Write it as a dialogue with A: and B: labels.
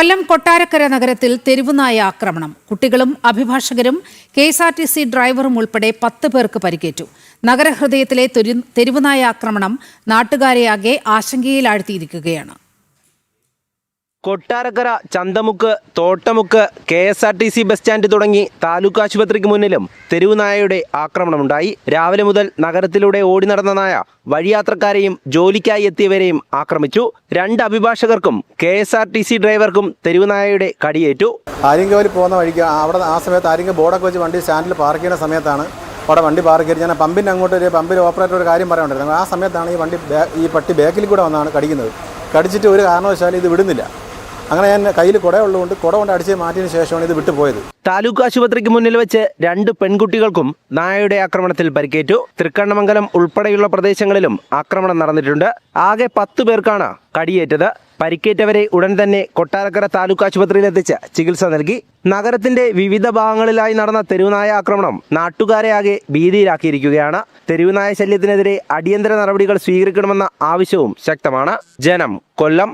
A: കൊല്ലം കൊട്ടാരക്കര നഗരത്തിൽ തെരുവുനായ ആക്രമണം. കുട്ടികളും അഭിഭാഷകരും കെഎസ്ആർടിസി ഡ്രൈവറും ഉൾപ്പെടെ 10 പേർക്ക് പരിക്കേറ്റു. നഗരഹൃദയത്തിലെ തെരുവുനായ ആക്രമണം നാട്ടുകാരെയാകെ ആശങ്കയിലാഴ്ത്തിയിരിക്കുകയാണ്.
B: Kottarakkara, Chanthamukku, Thottamukku, KSRTC bus stand തുടങ്ങി താലൂക്ക് ആശുപത്രിക്ക് മുന്നിലും തെരുവുനായയുടെ ആക്രമണമുണ്ടായി. രാവിലെ മുതൽ നഗരത്തിലൂടെ ഓടി നടന്ന നായ വഴിയാത്രക്കാരെയും ജോലിക്കായി എത്തിയവരെയും ആക്രമിച്ചു. 2 അഭിഭാഷകർക്കും KSRTC ഡ്രൈവർക്കും തെരുവുനായയുടെ കടിയേറ്റു.
C: ആര്യങ്കവലി പോകുന്ന വഴിക്ക് അവിടെ ആ സമയത്ത് ആര്യങ്ക ബോർഡൊക്കെ വെച്ച് വണ്ടി സ്റ്റാൻഡിൽ പാർക്ക് ചെയ്യുന്ന സമയത്താണ് അവിടെ വണ്ടി പാർക്ക് ചെയ്ത് ഞാൻ പമ്പിൻ്റെ അങ്ങോട്ട് ഒരു പമ്പിൽ ഓപ്പറേറ്റർ ഒരു കാര്യം പറയാനുണ്ടായിരുന്നു. ആ സമയത്താണ് ഈ പട്ടി ബാക്കിൽ കൂടെ വന്നാണ് കടിക്കുന്നത്. കടിച്ചിട്ട് ഒരു കാരണവശാലും ഇത് വിടുന്നില്ല. അങ്ങനെ ഞാൻ കയ്യിൽ കുടയുള്ളതുകൊണ്ട് കുട കൊണ്ട് അടിച്ച് മാറ്റിയതിനു ശേഷമാണ് ഇത് വിട്ടുപോയത്.
B: താലൂക്ക് ആശുപത്രിക്ക് മുന്നിൽ വെച്ച് 2 പെൺകുട്ടികൾക്കും നായയുടെ ആക്രമണത്തിൽ പരിക്കേറ്റു. തൃക്കണ്ണമംഗലം ഉൾപ്പെടെയുള്ള പ്രദേശങ്ങളിലും ആക്രമണം നടന്നിട്ടുണ്ട്. ആകെ 10 പേർക്കാണ് കടിയേറ്റത്. പരിക്കേറ്റവരെ ഉടൻ തന്നെ കൊട്ടാരക്കര താലൂക്ക് ആശുപത്രിയിലെത്തിച്ച് ചികിത്സ നൽകി. നഗരത്തിന്റെ വിവിധ ഭാഗങ്ങളിലായി നടന്ന തെരുവുനായ ആക്രമണം നാട്ടുകാരെ ആകെ ഭീതിയിലാക്കിയിരിക്കുകയാണ്. തെരുവുനായ ശല്യത്തിനെതിരെ അടിയന്തര നടപടികൾ സ്വീകരിക്കണമെന്ന ആവശ്യവും ശക്തമാണ്. ജനം, കൊല്ലം.